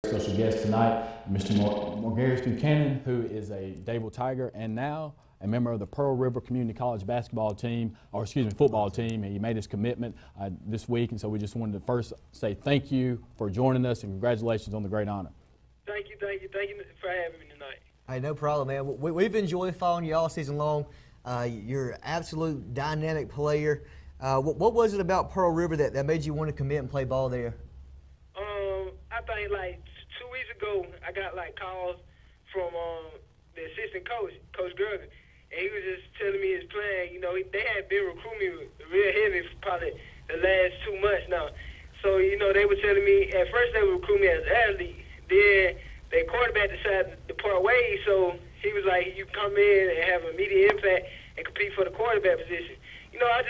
Special guest tonight, Mr. Margarius Buchanan, who is a Dadeville Tiger and now a member of the Pearl River Community College basketball team, or excuse me, football team. He made his commitment this week, and so we just wanted to first say thank you for joining us and congratulations on the great honor. Thank you for having me tonight. Hey, no problem, man. We've enjoyed following you all season long. You're an absolute dynamic player. What was it about Pearl River that made you want to commit and play ball there? I think like 2 weeks ago, I got like calls from the assistant coach, Coach Gerger, and he was just telling me his plan. You know, they had been recruiting me real heavy for probably the last 2 months now. So, you know, they were telling me, at first they would recruit me as an athlete. Then their quarterback decided to part ways, so he was like, you come in and have immediate impact and compete for the quarterback position. You know, I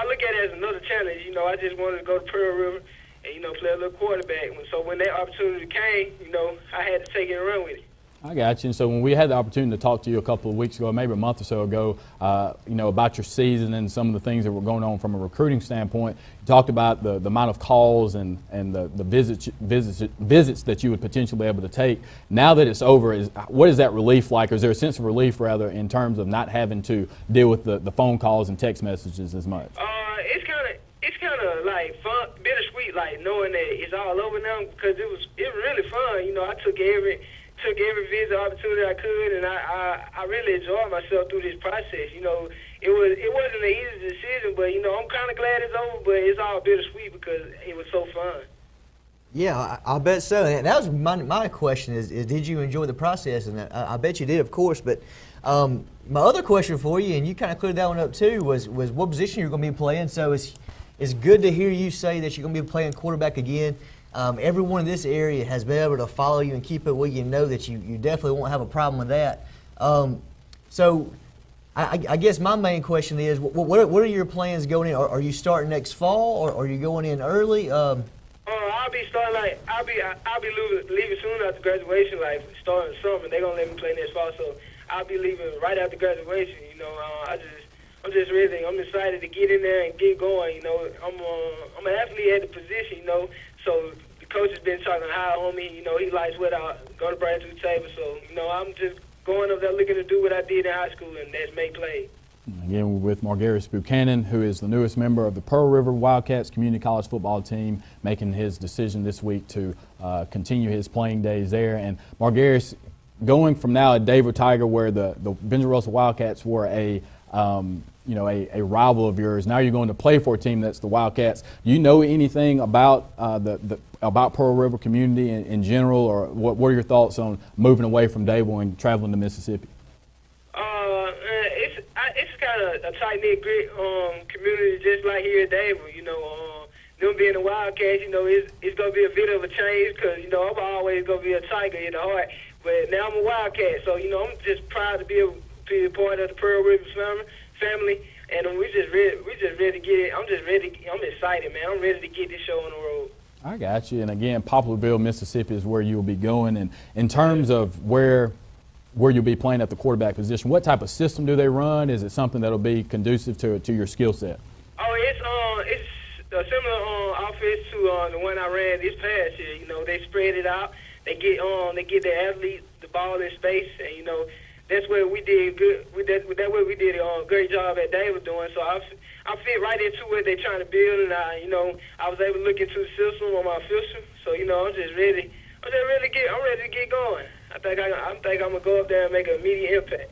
look at it as another challenge. You know, I just wanted to go to Pearl River and, you know, play a little quarterback. So when that opportunity came, you know, I had to take it and run with it. I got you. And so when we had the opportunity to talk to you a couple of weeks ago, maybe a month or so ago, you know, about your season and some of the things that were going on from a recruiting standpoint, you talked about the amount of calls and the visits that you would potentially be able to take. Now that it's over, what is that relief like? Or is there a sense of relief, rather, in terms of not having to deal with the phone calls and text messages as much? It's kind of like fun, bittersweet, like knowing that it's all over now, because it was really fun. You know, I took every visit opportunity I could, and I really enjoyed myself through this process. You know, it wasn't an easy decision, but you know, I'm kind of glad it's over. But it's all bittersweet because it was so fun. Yeah, I bet so. And that was my question: is did you enjoy the process? And I bet you did, of course. But my other question for you, and you kind of cleared that one up too, was what position you're going to be playing. So it's good to hear you say that you're going to be playing quarterback again. Everyone in this area has been able to follow you and keep it with you, know that you definitely won't have a problem with that. So I guess my main question is, what are your plans going in? Are you starting next fall, or are you going in early? I'll be starting I'll be leaving soon after graduation, like starting summer. They're gonna let me play next fall, so I'll be leaving right after graduation. You know, I'm just ready. I'm excited to get in there and get going. You know, I'm an athlete at the position. You know, so the coach has been talking high on me. You know, he likes what I'm going to bring to the table. So, you know, I'm just going up there looking to do what I did in high school, and that's make plays. Again, we're with Margarius Buchanan, who is the newest member of the Pearl River Wildcats Community College football team, making his decision this week to continue his playing days there. And Margarius, going from now at Dadeville Tiger, where the Benjamin Russell Wildcats were a rival of yours. Now you're going to play for a team that's the Wildcats. Do you know anything about about Pearl River community in general, or what are your thoughts on moving away from Dadeville and traveling to Mississippi? It's kind of a tight-knit community, just like here at Dadeville. You know, them being the Wildcats, you know, it's going to be a bit of a change because, you know, I'm always going to be a Tiger in the heart. But now I'm a Wildcat, so, you know, I'm just proud to be a part of the Pearl River family, and we just ready to get it. I'm excited, man. I'm ready to get this show on the road. I got you. And again, Poplarville, Mississippi is where you will be going. And in terms of where you'll be playing at the quarterback position, what type of system do they run? Is it something that'll be conducive to your skill set? Oh, it's a similar offense to the one I ran this past year. You know, they spread it out. They get the athlete the ball in space, and you know, that's where we did good. That way we did a great job at Dadeville doing. So I fit right into what they're trying to build, and I was able to look into the system on my official. So you know, I'm ready to get going. I think I'm gonna go up there and make an immediate impact.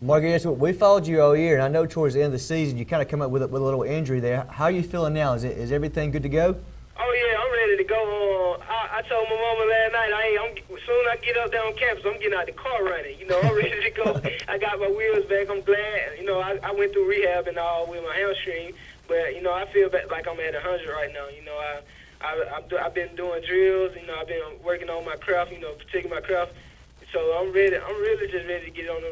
Margarius, we followed you all year, and I know towards the end of the season you kind of come up with a little injury there. How are you feeling now? Is everything good to go? Oh yeah, I'm ready to go. I told my mama last night, as soon as I get up there on campus, I'm getting out the car running. You know, I'm ready to go. I got my wheels back. I'm glad. You know, I went through rehab and all with my hamstring, but you know, I feel like I'm at 100 right now. You know, I've been doing drills. You know, I've been working on my craft. You know, particularly my craft. So I'm ready. I'm really just ready to get on the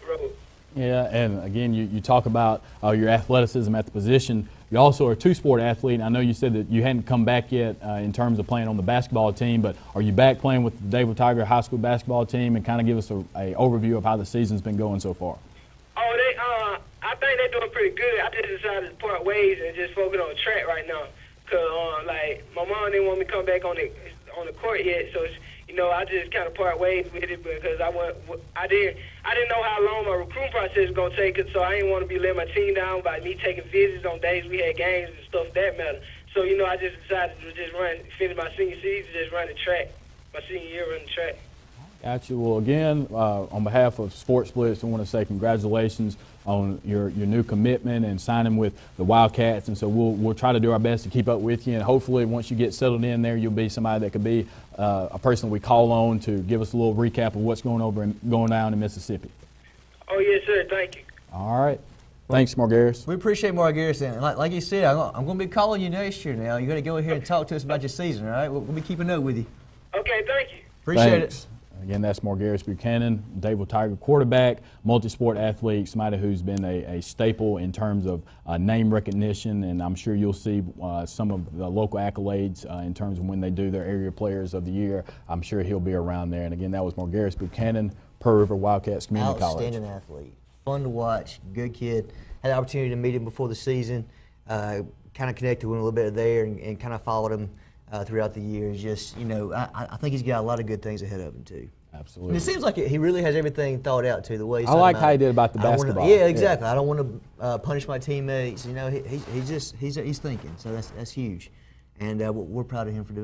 road. Yeah, and again, you talk about your athleticism at the position. You also are a two-sport athlete. I know you said that you hadn't come back yet in terms of playing on the basketball team, but are you back playing with the Dadeville Tiger High School basketball team? And kind of give us a overview of how the season's been going so far. Oh, I think they're doing pretty good. I just decided to part ways and just focus on track right now. Cause like my mom didn't want me to come back on the on the court yet, so it's, you know, I just kind of part ways with it because I didn't know how long my recruiting process was gonna take, so I didn't want to be letting my team down by me taking visits on days we had games and stuff of that matter. So, you know, I just decided to just finish my senior season, just run the track, my senior year running the track. Gotcha. Well, again, on behalf of Sports Blitz, I want to say congratulations on your new commitment and signing with the Wildcats. And so we'll try to do our best to keep up with you. And hopefully, once you get settled in there, you'll be somebody that could be a person we call on to give us a little recap of what's going down in Mississippi. Oh yes, sir. Thank you. All right. Thanks, Margarius. We appreciate Margarius. And like you said, I'm going to be calling you next year now. You're going to go ahead and talk to us about your season, all right? We'll be keeping up with you. Okay, thank you. Appreciate it. Again, that's Margarius Buchanan, Dadeville Tiger quarterback, multi-sport athlete, somebody who's been a staple in terms of name recognition, and I'm sure you'll see some of the local accolades in terms of when they do their area players of the year. I'm sure he'll be around there. And again, that was Margarius Buchanan, Pearl River Wildcats Community College. Outstanding athlete, fun to watch, good kid. Had the opportunity to meet him before the season, kind of connected with him a little bit there and kind of followed him throughout the years. Just, you know, I think he's got a lot of good things ahead of him too. Absolutely. And it seems like he really has everything thought out too. The way he's I like how he did about the basketball. Yeah, exactly. Yeah. I don't want to punish my teammates. You know, he's thinking. So that's huge, and we're proud of him for doing.